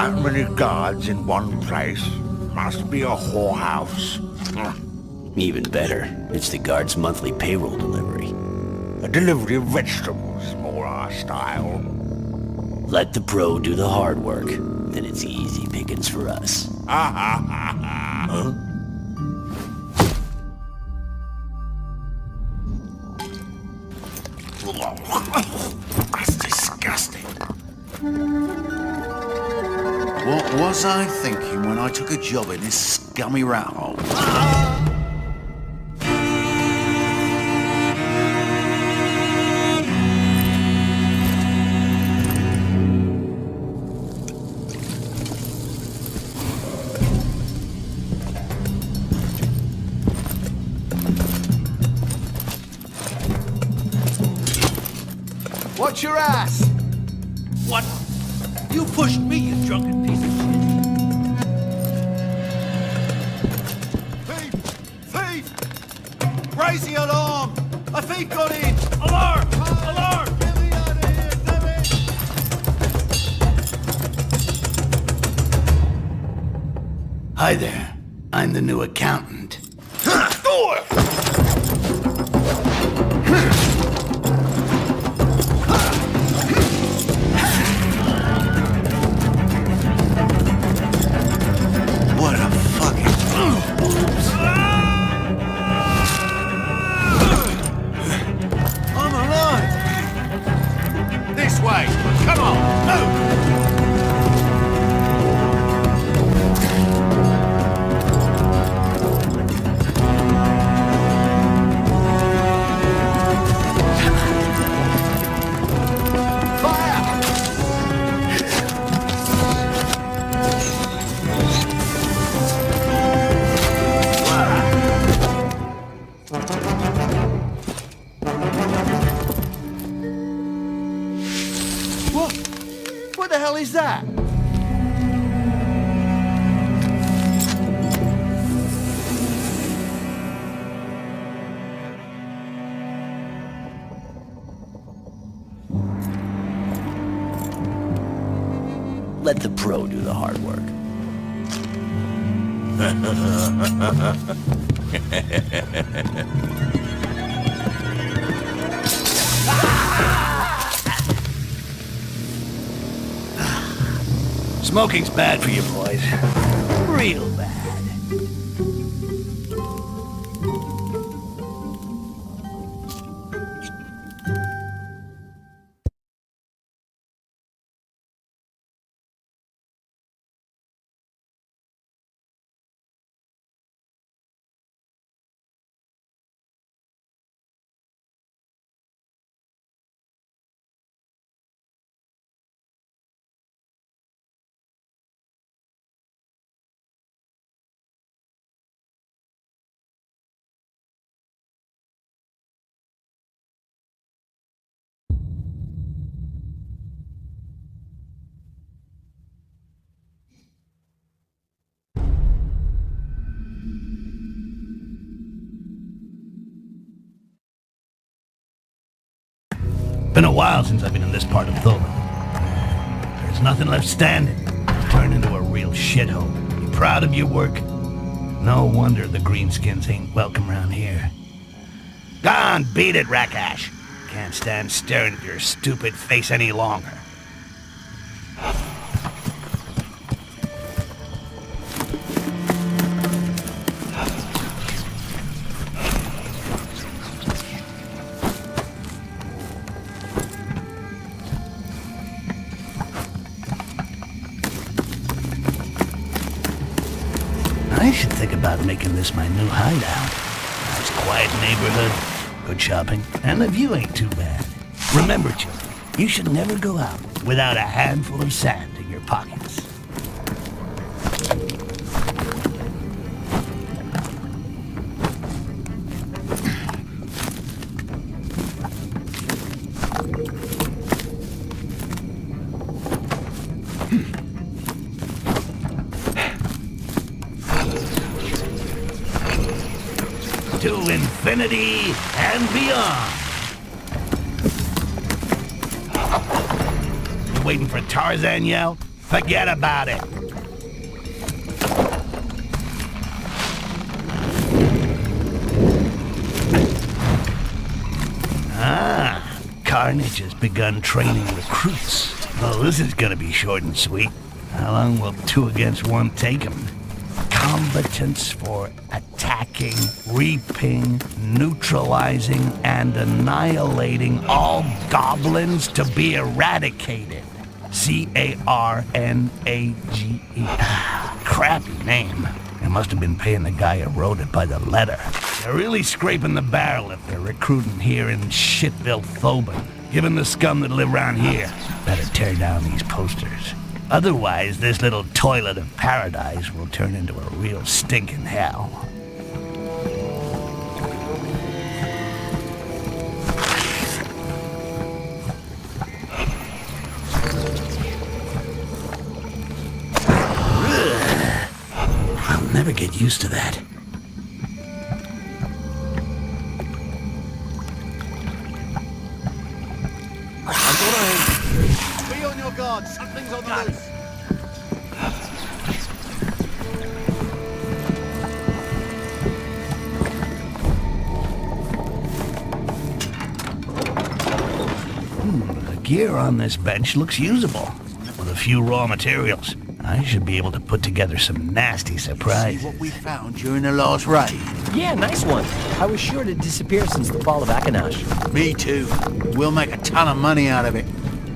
That many guards in one place must be a whorehouse. Even better, it's the guard's monthly payroll delivery. A delivery of vegetables, more our style. Let the pro do the hard work, then it's easy pickings for us. Huh? That's disgusting. What was I thinking when I took a job in this scummy rat hole? Watch your ass! What? You pushed me, you drunken piece of shit. Thief! Thief! Raise the alarm! A thief got in! Alarm! Alarm! Get me out of here, damn it! Hi there. I'm the new accountant. What a fucking... I'm alive! This way! Come on, move! What the hell is that? Let the pro do the hard work. Smoking's bad for you boys. Real bad. Been a while since I've been in this part of Thulin. There's nothing left standing. It's turned into a real shithole. You proud of your work? No wonder the greenskins ain't welcome around here. Go on, beat it, Rakash. Can't stand staring at your stupid face any longer. I should think about making this my new hideout. Nice quiet neighborhood, good shopping, and the view ain't too bad. Remember, children, you should never go out without a handful of sand in your pockets. To infinity and beyond. You waiting for Tarzan yell? Forget about it. Carnage has begun training recruits. Well, this is gonna be short and sweet. How long will 2 against 1 take him? Combatants for attacking, reaping, neutralizing, and annihilating all goblins to be eradicated. C-A-R-N-A-G-E. Crappy name. They must have been paying the guy who wrote it by the letter. They're really scraping the barrel if they're recruiting here in Shitville, Thoban. Given the scum that live around here, better tear down these posters. Otherwise, this little toilet of paradise will turn into a real stinking hell. I'll never get used to that. Be on your guard. Something's on the loose. The gear on this bench looks usable, with a few raw materials. I should be able to put together some nasty surprises. See what we found during the last raid? Yeah, nice one. I was sure to disappear since the fall of Akanash. Me too. We'll make a ton of money out of it.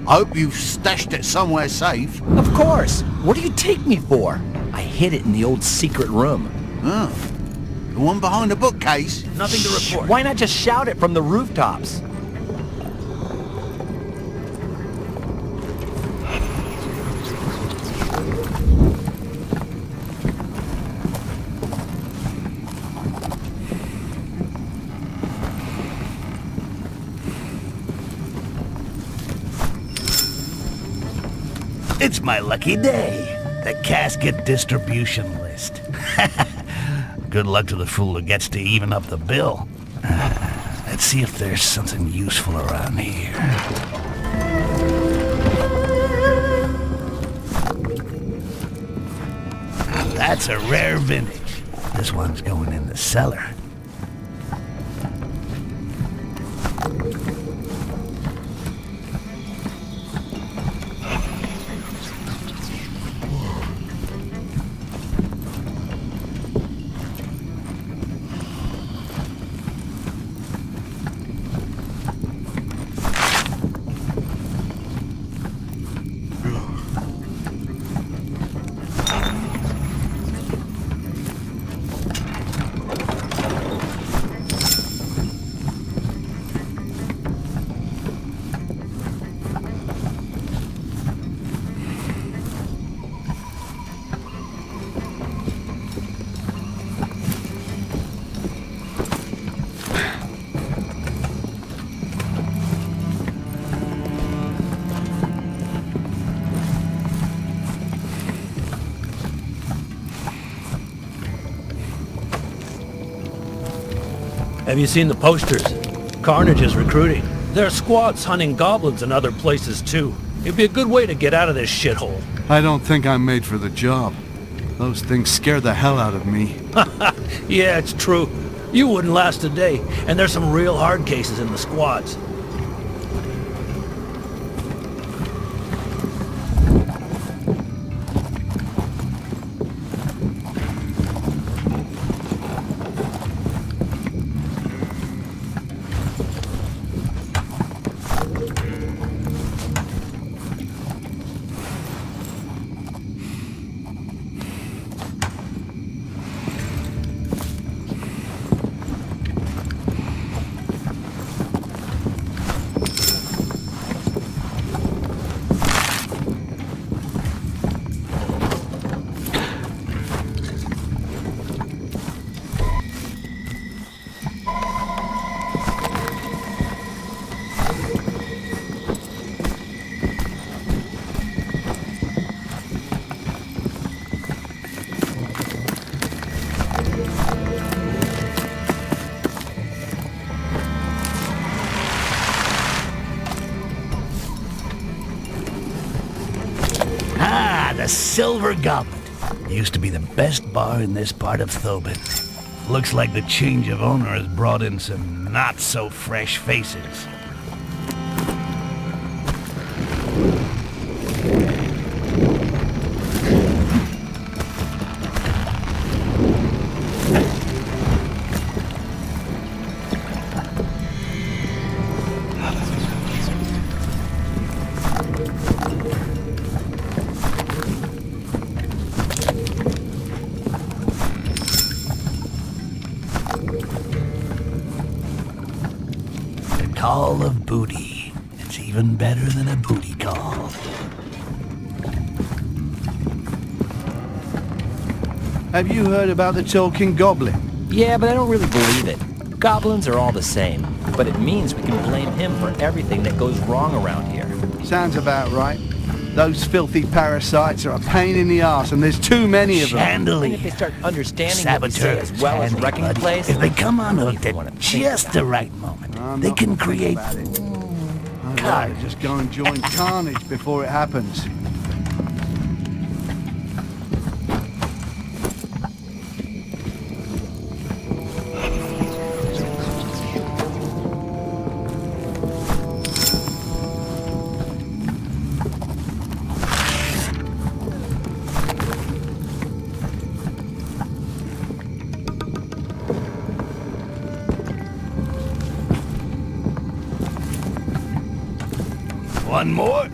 I hope you've stashed it somewhere safe. Of course. What do you take me for? I hid it in the old secret room. Oh. The one behind the bookcase? Nothing to report. Why not just shout it from the rooftops? It's my lucky day. The casket distribution list. Good luck to the fool who gets to even up the bill. Let's see if there's something useful around here. That's a rare vintage. This one's going in the cellar. Have you seen the posters? Carnage is recruiting. There are squads hunting goblins in other places too. It'd be a good way to get out of this shithole. I don't think I'm made for the job. Those things scare the hell out of me. Yeah, it's true. You wouldn't last a day, and there's some real hard cases in the squads. Silver Goblet. Used to be the best bar in this part of Thobin. Looks like the change of owner has brought in some not-so-fresh faces. Call of booty. It's even better than a booty call. Have you heard about the talking goblin? Yeah, but I don't really believe it. Goblins are all the same, but it means we can blame him for everything that goes wrong around here. Sounds about right. Those filthy parasites are a pain in the arse, and there's too many of them. And if they Chandelier. start understanding what we say Saboteurs. as well as Handy, wrecking the buddy. place, If they come unhooked you wanna at think just about the it. right moment, I'm they not can thinking create about it. I'd rather just go and join carnage before it happens. One more.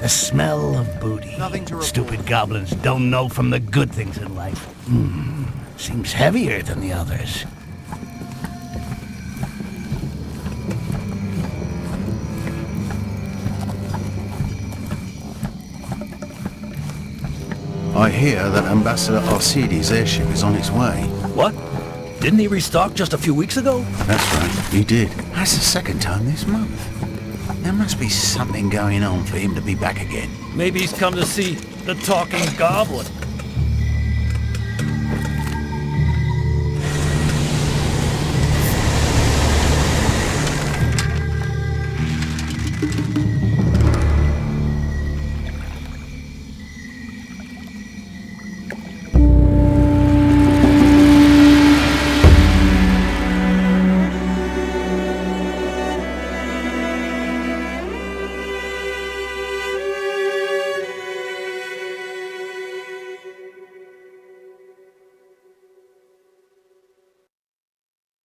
The smell of booty. Nothing to report. Stupid goblins don't know from the good things in life. Seems heavier than the others. I hear that Ambassador Arcides' airship is on its way. What? Didn't he restock just a few weeks ago? That's right, he did. That's the second time this month. There must be something going on for him to be back again. Maybe he's come to see the talking goblin.